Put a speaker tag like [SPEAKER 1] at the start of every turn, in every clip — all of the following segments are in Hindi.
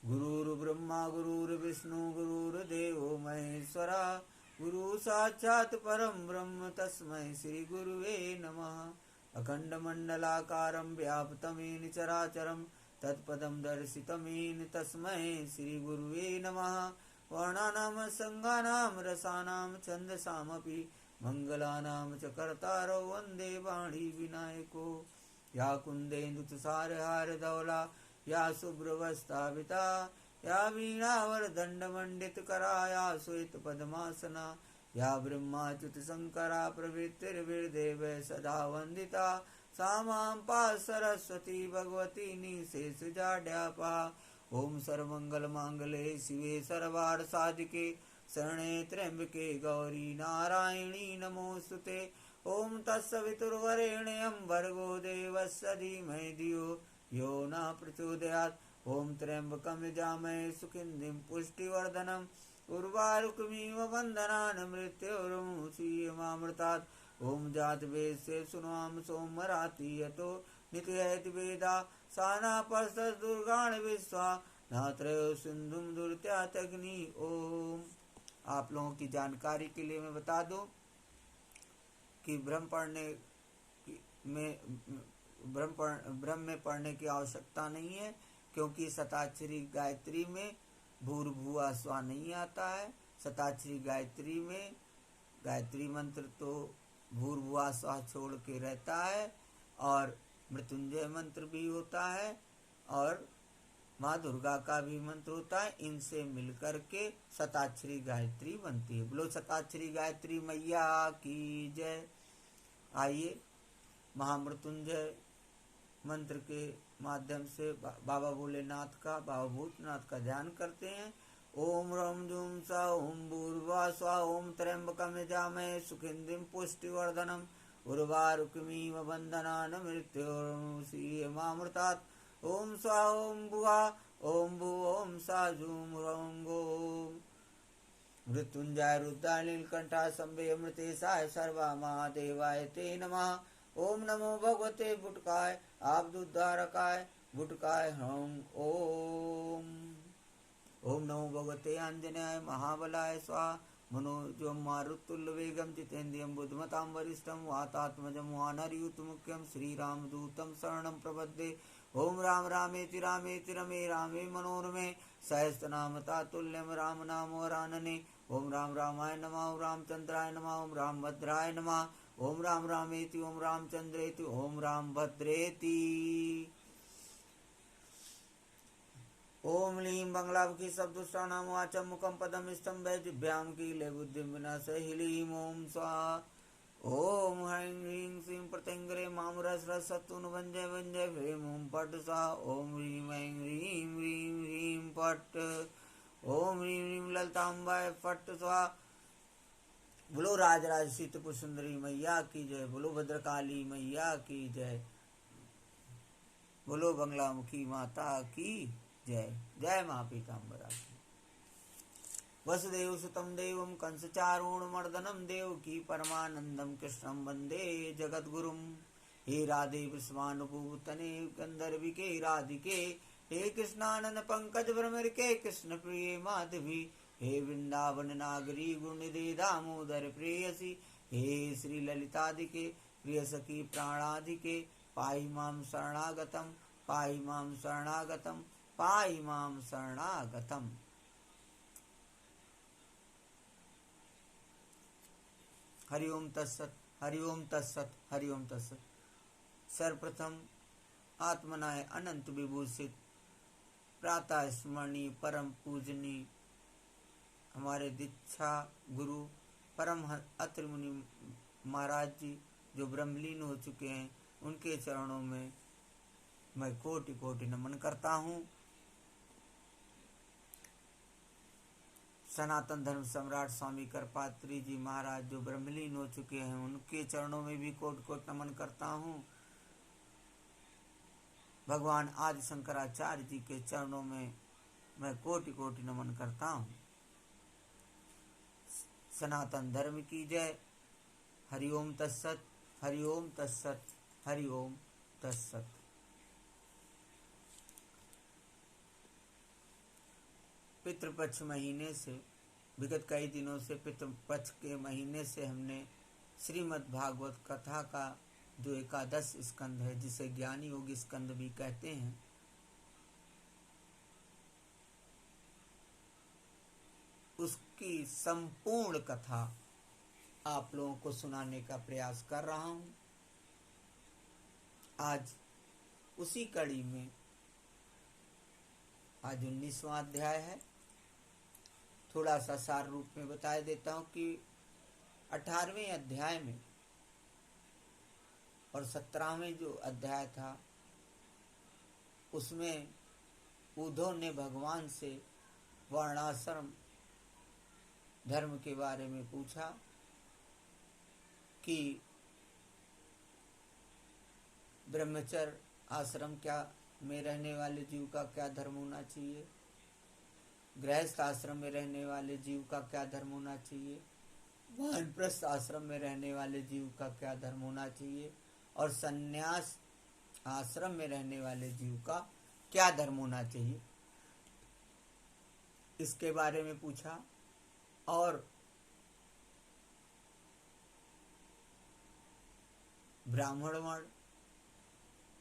[SPEAKER 1] गुरुर्ब्रह्मा गुरुर्विष्णु गुरुर्देवो महेश्वरा गुरु साक्षात् परम ब्रह्म तस्मै श्री गुरुवे नमः। अखण्डमण्डलाकारं व्याप्तं येन चराचरं तत्पदं दर्शितं येन तस्मै श्री गुरुवे नमः। वर्णानां संगानां रसानां छन्दसामपि मङ्गलानां च कर्तारौ वन्दे वाणी विनायको। या कुन्देन्दुतुषारहारधवला या शुभ्रवस्त्राविता या वीणावरदण्डमण्डितकरा या श्वेतपद्मासना या ब्रह्माच्युतशङ्करा प्रभृतिर्विर्देवैः सदा वन्दिता सा मां पाहि सरस्वती भगवती निःशेषजाड्यापहा। ॐ सर्वमङ्गलमाङ्गल्ये शिवे सर्वार्थसाधिके शरणे त्र्यम्बके गौरी नारायणी नमोऽस्तुते। ॐ तत्सवितुर्वरेण्यं भर्गो देवस्य धीमहि धियो यो न प्रचोदयात्। ॐ त्र्यम्बकं यजामहे सुगन्धिं पुष्टिवर्धनम् उर्वारुकमिव बन्धनान् मृत्योर्मुक्षीयमामृतात्। ॐ जातवेदस्य शृण्वाम सोमराति यतो नित्ययति वेदा सा न पर्षदुर्गाणि विश्वा न त्रयो सिन्धुं दुर्त्यातग्नि। ओम। आप लोगों की जानकारी के लिए मैं बता दूं कि ब्रह्म में पढ़ने की आवश्यकता नहीं है, क्योंकि शताक्षरी गायत्री में भूर्भुवः स्वः नहीं आता है। शताक्षरी गायत्री में गायत्री मंत्र तो भूर्भुवः स्वः छोड़ के रहता है, और मृत्युंजय मंत्र भी होता है, और माँ दुर्गा का भी मंत्र होता है। इनसे मिलकर के शताक्षरी गायत्री बनती है। बोलो शताक्षरी गायत्री मैया की जय। आइए महामृत्युंजय मंत्र के माध्यम से बाबा भोलेनाथ का, बाबा भूतनाथ का ध्यान करते हैं। ओम रम जूम सा ओम भूर्भुवः स्वः ओम त्र्यंबकं यजामहे सुगन्धिं पुष्टिवर्धनम् उर्वारुकमिव बन्धनान् मृत्योर्मुक्षीयमामृतात्। ओम स्वाहा ओम भुवा ओम भू ओम सा जूम रंग ओम। मृत्युंजय रुद्राय नीलकंठाय शंभे अमृतेशाय सर्वा महादेवाय ते नमः। ओम नमो भगवते बुटकाय आबदुद्धारकाय बुटकाय हं ओम। ओम नमो भगवते आंजनेयाय महाबलाय स्वाहा। मनोजवं मारुततुल्यवेगं जितेन्द्रियं बुद्धिमतां वरिष्ठं वातात्मजं वानरयूथमुख्यं श्रीरामदूतं शरणं प्रपद्ये। ओम राम रामेति रामेति रमे रामे मनोरमे सहस्रनाम तत्तुल्यं राम नाम वरानने। ओम राम रामाय नमः ओम रामचंद्राय नमः ओम रामभद्राय नमः ओम राम रामेति ओम रामचंद्रेति ओम रामभद्रेति। ओम लीं बंगलामुखी शब्दुष्टानां वाचं मुखं पदं इष्टं वै जिह्वां कीले बुद्धिं विनाशय ह्रीं ओम स्वाहा। ओम ह्रीं ह्रीं श्रीं प्रत्यंगरे मामरसरसत्तुनुभञ्जय भञ्जय ह्रीं ओम पट स्वाहा। ओम ह्रीं ऐं ह्रीं ह्रीं ह्रीं पट। ओम ह्रीं ह्रीं ललिताम्बाय फट स्वाहा। बोलो राजराज सीतपुर सुंदरी मैया की जय। बोलो भद्रकाली मैया की जय। बोलो बंगलामुखी माता की जय। जय माँ पीताम्बरा की। वसुदेव सुतं देवं कंसचारूणमर्दनं देवकी परमानंदं कृष्णं वंदे जगद्गुरुं। हे राधे विश्वानुभूतने गंधर्विके राधिके हे कृष्णानंद पंकज भ्रमरिके कृष्ण प्रिय माधवी। हे वृंदावन नागरी गुणनिधि दामोदर प्रेयसी। हे श्री ललितादिके प्रिय सखी प्राणादिके पाहि मां शरणागतं पाहि मां शरणागतं पाहि मां शरणागतम्। हरि ओम तत्सत हरि ओम तत्सत हरि ओम तत्सत। सर्वप्रथम आत्मनाय अनंत विभूषित प्रातः स्मरणीय परम पूजनीय हमारे दीक्षा गुरु परम अत्रि मुनि महाराज जी जो ब्रह्मलीन हो चुके हैं, उनके चरणों में मैं कोटि कोटि नमन करता हूँ। सनातन धर्म सम्राट स्वामी करपात्री जी महाराज जो ब्रह्मलीन हो चुके हैं, उनके चरणों में भी कोटि कोटि नमन करता हूँ। भगवान आदि शंकराचार्य जी के चरणों में मैं कोटि कोटि नमन करता हूँ। सनातन धर्म की जय। हरि ओम तत्सत हरि ओम तत्सत हरि ओम तत्सत। पितृपक्ष महीने से, विगत कई दिनों से पितृपक्ष के महीने से हमने श्रीमद् भागवत कथा का जो 11 स्कंद है, जिसे ज्ञान योग स्कंद भी कहते हैं, उसकी संपूर्ण कथा आप लोगों को सुनाने का प्रयास कर रहा हूं। आज उसी कड़ी में आज 19वां अध्याय है। थोड़ा सा सार रूप में बता देता हूं कि 18वें अध्याय में और 17वें जो अध्याय था उसमें उद्धव ने भगवान से वर्णाश्रम धर्म के बारे में पूछा कि ब्रह्मचर्य आश्रम क्या में रहने वाले जीव का क्या धर्म होना चाहिए, गृहस्थ आश्रम में रहने वाले जीव का क्या धर्म होना चाहिए, वानप्रस्थ आश्रम में रहने वाले जीव का क्या धर्म होना चाहिए, और संन्यास आश्रम में रहने वाले जीव का क्या धर्म होना चाहिए, इसके बारे में पूछा। और ब्राह्मण वर्ण,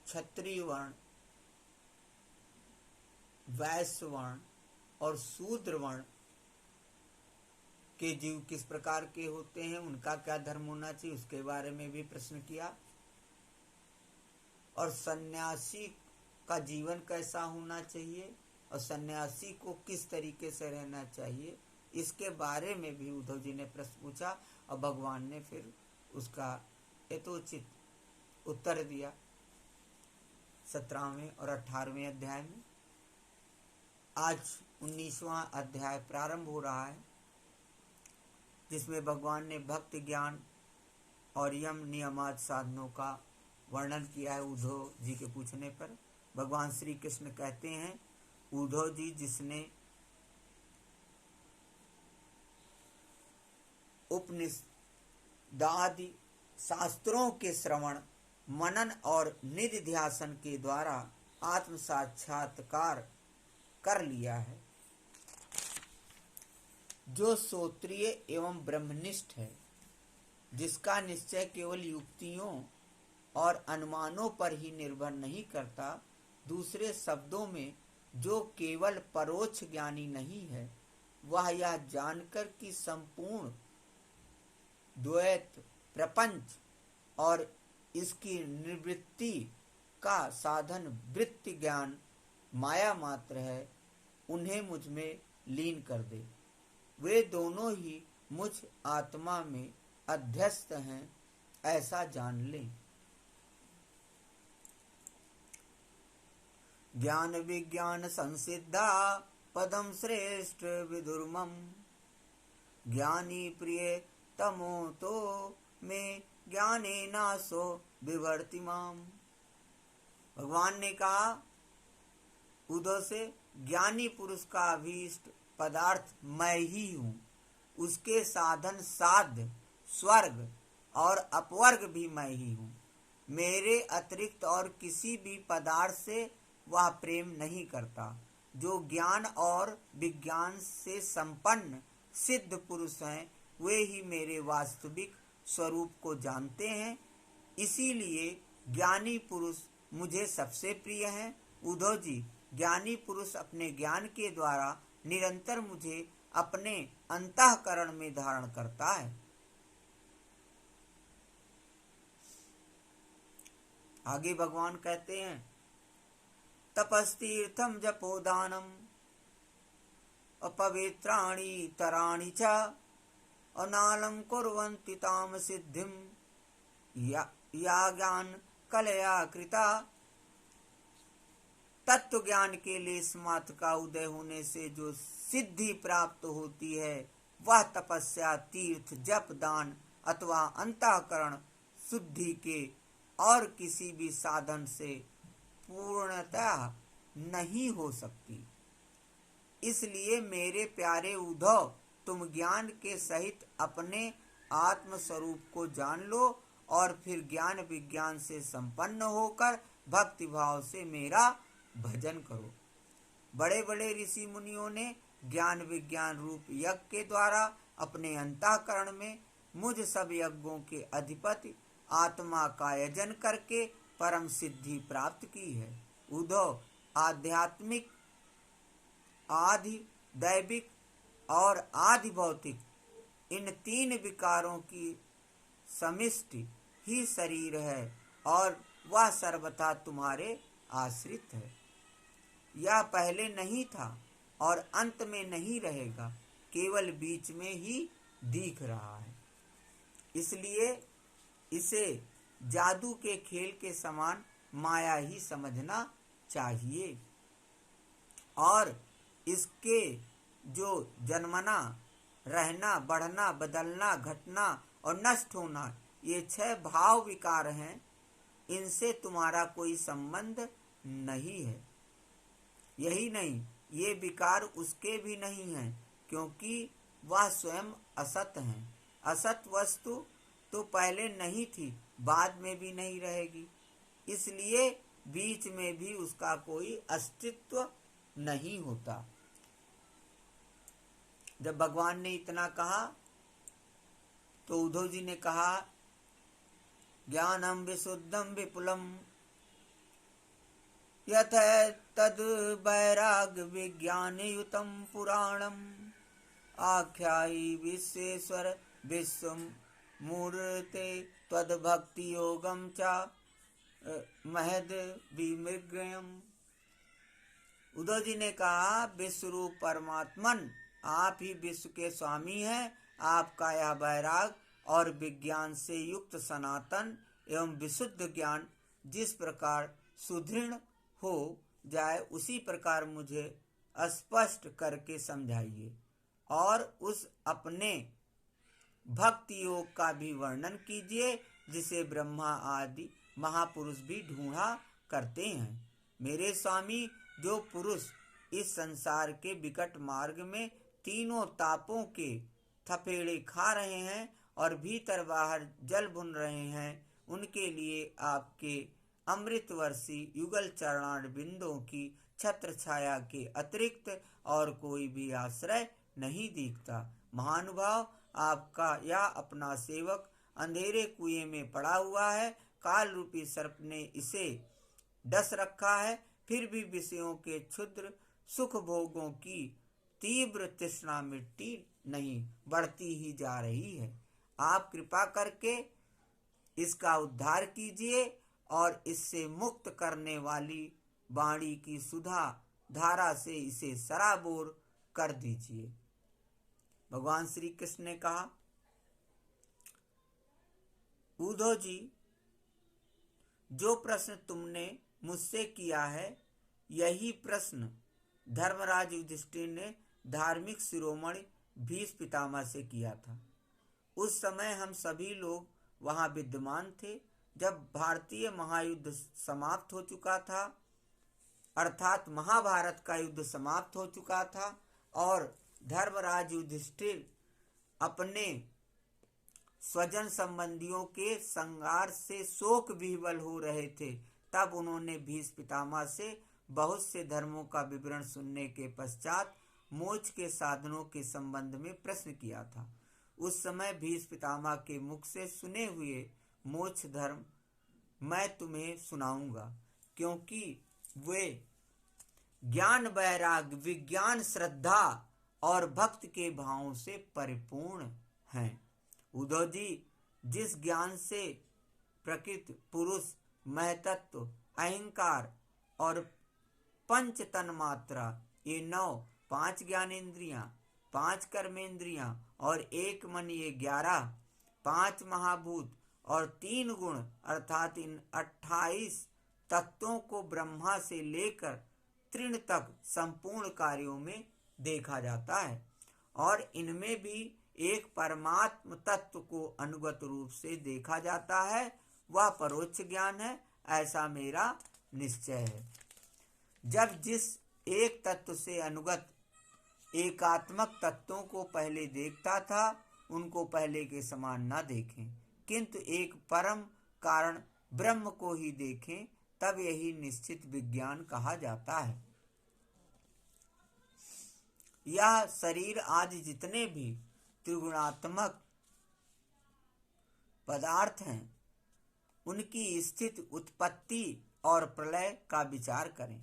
[SPEAKER 1] क्षत्रिय वर्ण, वैश्य वर्ण और शूद्र वर्ण के जीव किस प्रकार के होते हैं, उनका क्या धर्म होना चाहिए, उसके बारे में भी प्रश्न किया। और सन्यासी का जीवन कैसा होना चाहिए और सन्यासी को किस तरीके से रहना चाहिए, इसके बारे में भी उद्धव जी ने प्रश्न पूछा और भगवान ने फिर उसका यथोचित उत्तर दिया 17वें और 18वें अध्याय में। आज 19वां अध्याय प्रारंभ हो रहा है, जिसमें भगवान ने भक्ति ज्ञान और यम नियमात साधनों का वर्णन किया है। उद्धव जी के पूछने पर भगवान श्री कृष्ण कहते हैं, उद्धव जी, जिसने उपनिषदादि शास्त्रों के श्रवण मनन और निधिध्यासन के द्वारा आत्म साक्षात्कार कर लिया है, जो श्रोत्रिय एवं ब्रह्मनिष्ठ है, जिसका निश्चय केवल युक्तियों और अनुमानों पर ही निर्भर नहीं करता, दूसरे शब्दों में जो केवल परोक्ष ज्ञानी नहीं है, वह यह जानकर कि संपूर्ण द्वैत प्रपंच और इसकी निवृत्ति का साधन वृत्ति ज्ञान माया मात्र है, उन्हें मुझ में लीन कर दे। वे दोनों ही मुझ आत्मा में अध्यस्त हैं, ऐसा जान लें। ज्ञान विज्ञान संसिद्धा पदम श्रेष्ठ विदुर्मम, ज्ञानी प्रिय तमो तो में ज्ञाने नासो विवर्तिमाम। भगवान ने कहा उद्धव से, ज्ञानी पुरुष का अभीष्ट पदार्थ मैं ही हूँ, उसके साधन साध्य स्वर्ग और अपवर्ग भी मैं ही हूँ। मेरे अतिरिक्त और किसी भी पदार्थ से वह प्रेम नहीं करता। जो ज्ञान और विज्ञान से संपन्न सिद्ध पुरुष हैं, वे ही मेरे वास्तविक स्वरूप को जानते हैं, इसीलिए ज्ञानी पुरुष मुझे सबसे प्रिय हैं। उद्धव जी, ज्ञानी पुरुष अपने ज्ञान के द्वारा निरंतर मुझे अपने अंतःकरण में धारण करता है। आगे भगवान कहते हैं, तपस्तीर्थम जपोदानम अपवित्राणि तराणि च अनालम कुर्वन्ति ताम सिद्धिम या ज्ञान कलया कृता। तत्व ज्ञान के लेस मात्र का उदय होने से जो सिद्धि प्राप्त होती है, वह तपस्या, तीर्थ, जप, दान अथवा अंतःकरण शुद्धि के और किसी भी साधन से पूर्णतः नहीं हो सकती। इसलिए मेरे प्यारे उद्धव, तुम ज्ञान के सहित अपने आत्म स्वरूप को जान लो और फिर ज्ञान विज्ञान से संपन्न होकर भक्ति भाव से मेरा भजन करो। बड़े बड़े ऋषि मुनियों ने ज्ञान विज्ञान रूप यज्ञ के द्वारा अपने अंतःकरण में मुझ सब यज्ञों के अधिपति आत्मा का यजन करके परम सिद्धि प्राप्त की है। उद्धव, आध्यात्मिक, आधि दैविक और आधि भौतिक इन तीन विकारों की समिष्टि ही शरीर है और वह सर्वथा तुम्हारे आश्रित है। यह पहले नहीं था और अंत में नहीं रहेगा, केवल बीच में ही दिख रहा है। इसलिए इसे जादू के खेल के समान माया ही समझना चाहिए और इसके जो जन्मना, रहना, बढ़ना, बदलना, घटना और नष्ट होना, ये 6 भाव विकार हैं, इनसे तुम्हारा कोई संबंध नहीं है। यही नहीं, ये विकार उसके भी नहीं हैं, क्योंकि वह स्वयं असत हैं। असत वस्तु तो पहले नहीं थी, बाद में भी नहीं रहेगी, इसलिए बीच में भी उसका कोई अस्तित्व नहीं होता। जब भगवान ने इतना कहा तो उद्धव जी ने कहा, ज्ञानम विशुद्धम विपुलम यथ तद वैराग्य विज्ञान युतम पुराणम आख्यायी विश्वेश्वर विश्व मूर्ते तद भक्ति योगम चा महद विमृगयम। उद्धव जी ने कहा, विश्वरूप परमात्मन, आप ही विश्व के स्वामी हैं। आपका यह वैराग और विज्ञान से युक्त सनातन एवं विशुद्ध ज्ञान जिस प्रकार सुदृढ़ हो जाए, उसी प्रकार मुझे स्पष्ट करके समझाइए और उस अपने भक्ति योग का भी वर्णन कीजिए जिसे ब्रह्मा आदि महापुरुष भी ढूंढा करते हैं। मेरे स्वामी, जो पुरुष इस संसार के विकट मार्ग में तीनों तापों के थपेड़े खा रहे हैं और भीतर बाहर जल भुन रहे हैं, उनके लिए आपके अमृतवर्षी युगल चरणार बिंदों की छत्र छाया के अतिरिक्त और कोई भी आश्रय नहीं दिखता। महानुभाव, आपका या अपना सेवक अंधेरे कुएं में पड़ा हुआ है, काल रूपी सर्प ने इसे डस रखा है, फिर भी विषयों के क्षुद्र सुख भोगों की तीव्र तृष्णा मिटती नहीं, बढ़ती ही जा रही है। आप कृपा करके इसका उद्धार कीजिए और इससे मुक्त करने वाली वाणी की सुधा धारा से इसे सराबोर कर दीजिए। भगवान श्री कृष्ण ने कहा, उद्धव जी, जो प्रश्न तुमने मुझसे किया है, यही प्रश्न धर्मराज युधिष्ठिर ने धार्मिक शिरोमणि भीष्म पितामह से किया था। उस समय हम सभी लोग वहां विद्यमान थे जब भारतीय महायुद्ध समाप्त हो चुका था, अर्थात महाभारत का युद्ध समाप्त हो चुका था और धर्मराज युधिष्ठिर अपने स्वजन संबंधियों के संहार से शोक विह्वल हो रहे थे। तब उन्होंने भीष्म पितामह से बहुत से धर्मों का विवरण सुनने के पश्चात मोक्ष के साधनों के संबंध में प्रश्न किया था। उस समय भीष्म पितामह के मुख से सुने हुए मोक्ष धर्म मैं तुम्हें सुनाऊंगा, क्योंकि वे ज्ञान, वैराग, विज्ञान, श्रद्धा और भक्त के भावों से परिपूर्ण हैं। उद्धव जी, जिस ज्ञान से प्रकृति, पुरुष, महतत्व, अहंकार और पंच तन्मात्रा, ये 5 ज्ञानेंद्रियां, 5 कर्मेंद्रियां और 1 मन, ये 11, 5 महाभूत और 3 गुण अर्थात इन 28 तत्वों को ब्रह्मा से लेकर तृण तक संपूर्ण कार्यों में देखा जाता है और इनमें भी एक परमात्म तत्व को अनुगत रूप से देखा जाता है, वह परोक्ष ज्ञान है, ऐसा मेरा निश्चय है। जब जिस एक तत्व से अनुगत एकात्मक तत्वों को पहले देखता था, उनको पहले के समान न देखें, किंतु एक परम कारण ब्रह्म को ही देखें, तब यही निश्चित विज्ञान कहा जाता है। यह शरीर आदि जितने भी त्रिगुणात्मक पदार्थ हैं उनकी स्थिति, उत्पत्ति और प्रलय का विचार करें।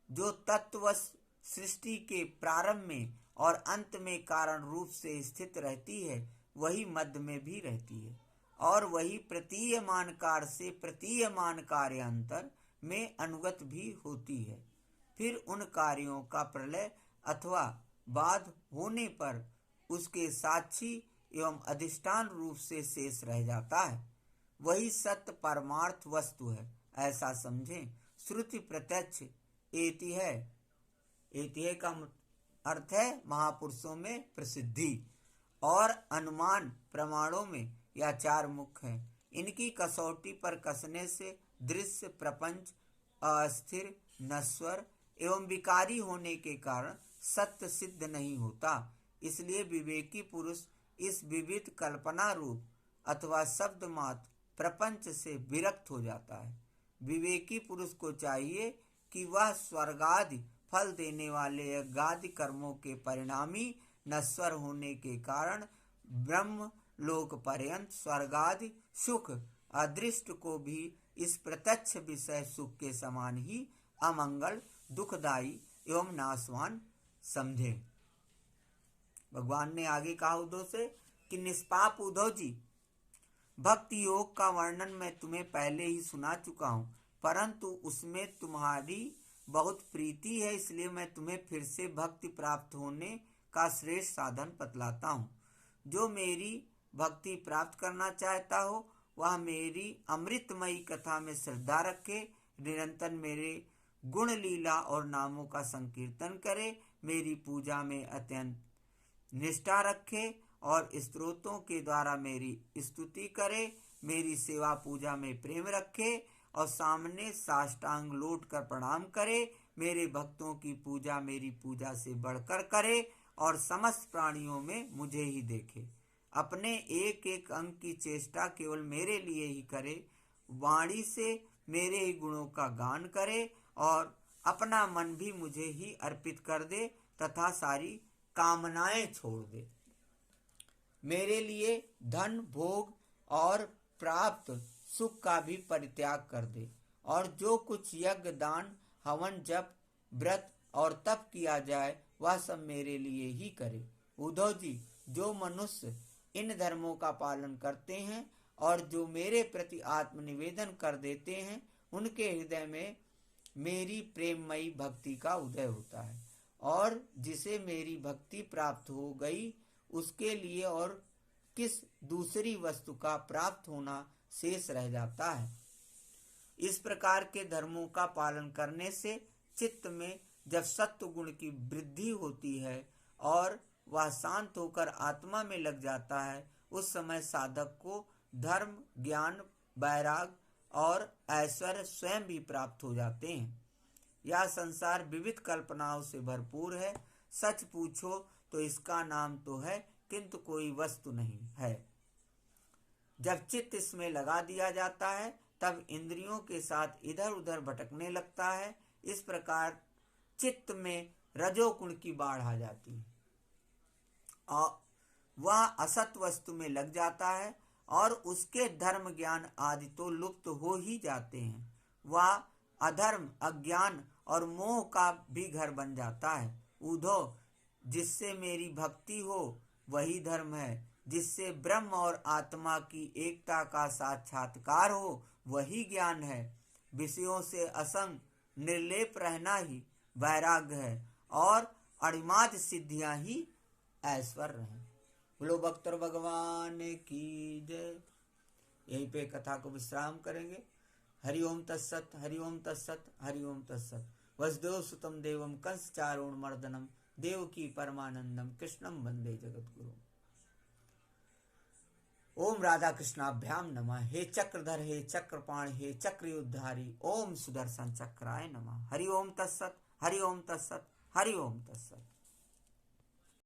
[SPEAKER 1] जो तत्व सृष्टि के प्रारंभ में और अंत में कारण रूप से स्थित रहती है वही मध्य में भी रहती है और वही प्रतीयमान कार्य से प्रतीयमान कार्यांतर में अनुगत भी होती है। फिर उन कार्यों का प्रलय अथवा बाध होने पर उसके साक्षी एवं अधिष्ठान रूप से शेष रह जाता है। वही सत्य परमार्थ वस्तु है, ऐसा समझें। श्रुति प्रत्यक्ष एति है। एति है का अर्थ है महापुरुषों में प्रसिद्धि, और अनुमान प्रमाणों में या चार मुख्य हैं। इनकी कसौटी पर कसने से दृश्य प्रपंच अस्थिर, नश्वर एवं विकारी होने के कारण सत्य सिद्ध नहीं होता। इसलिए विवेकी पुरुष इस विविध कल्पना रूप अथवा शब्द मात्र प्रपंच से विरक्त हो जाता है। विवेकी पुरुष को चाहिए कि वह स्वर्गादि फल देने वाले यज्ञादि कर्मों के परिणामी नश्वर होने के कारण ब्रह्म लोक पर्यंत स्वर्गादि सुख अदृष्ट को भी इस प्रत्यक्ष विषय सुख के समान ही अमंगल, दुखदायी एवं नाशवान समझे। भगवान ने आगे कहा उद्धव से कि निष्पाप उद्धव जी, भक्ति योग का वर्णन मैं तुम्हें पहले ही सुना चुका हूँ, परंतु उसमें तुम्हारी बहुत प्रीति है, इसलिए मैं तुम्हें फिर से भक्ति प्राप्त होने का श्रेष्ठ साधन बतलाता हूँ। जो मेरी भक्ति प्राप्त करना चाहता हो वह मेरी अमृतमयी कथा में श्रद्धा रखे, निरंतर मेरे गुण लीला और नामों का संकीर्तन करे, मेरी पूजा में अत्यंत निष्ठा रखे और स्तोत्रों के द्वारा मेरी स्तुति करे, मेरी सेवा पूजा में प्रेम रखे और सामने साष्टांग लौट कर प्रणाम करे, मेरे भक्तों की पूजा मेरी पूजा से बढ़कर करे और समस्त प्राणियों में मुझे ही देखे। अपने एक एक अंग की चेष्टा केवल मेरे लिए ही करे, वाणी से मेरे ही गुणों का गान करे और अपना मन भी मुझे ही अर्पित कर दे तथा सारी कामनाएं छोड़ दे। मेरे लिए धन, भोग और प्राप्त सुख का भी परित्याग कर दे और जो कुछ यज्ञ, दान, हवन, जप, व्रत और तप किया जाए वह सब मेरे लिए ही करे। उद्धव जी, जो मनुष्य इन धर्मों का पालन करते हैं और जो मेरे प्रति आत्मनिवेदन कर देते हैं उनके हृदय में मेरी प्रेममयी भक्ति का उदय होता है और जिसे मेरी भक्ति प्राप्त हो गई उसके लिए और किस दूसरी वस्तु का प्राप्त होना शेष रह जाता है। इस प्रकार के धर्मों का पालन करने से चित्त में जब सत्व गुण की वृद्धि होती है और वह शांत होकर आत्मा में लग जाता है, उस समय साधक को धर्म, ज्ञान, वैराग और ऐश्वर्य स्वयं भी प्राप्त हो जाते हैं। यह संसार विविध कल्पनाओं से भरपूर है। सच पूछो तो इसका नाम तो है किंतु कोई वस्तु नहीं है। जब चित्त इसमें लगा दिया जाता है तब इंद्रियों के साथ इधर उधर भटकने लगता है। इस प्रकार चित्त में रजोगुण की बाढ़ आ जाती है और वह असत वस्तु में लग जाता है और उसके धर्म, ज्ञान आदि तो लुप्त हो ही जाते हैं। वह अधर्म, अज्ञान और मोह का भी घर बन जाता है। उद्धव, जिससे मेरी भक्ति हो वही धर्म है, जिससे ब्रह्म और आत्मा की एकता का साक्षात्कार हो वही ज्ञान है। विषयों से असंग निर्लेप रहना ही वैराग्य है और अणिमाद सिद्धियां ही ऐश्वर्य हैं। बोलो भक्तर भगवान की जय। यहीं पे कथा को विश्राम करेंगे। हरि ओम तत्सत, हरि ओम तत्सत, हरि ओम तत्सत। वसुदेव सुतम देवम कंस चारोण मर्दनम देवकी परमानंदम कृष्णम वंदे जगद्गुरु। ओम राधा कृष्णाभ्याम नमः। हे चक्रधर, हे चक्रपाण, हे चक्रयुद्धारी, ओम सुदर्शन चक्राय नमः। हरि ओम तत्सत, हरि ओम तत्सत, हरि ओम तत्सत।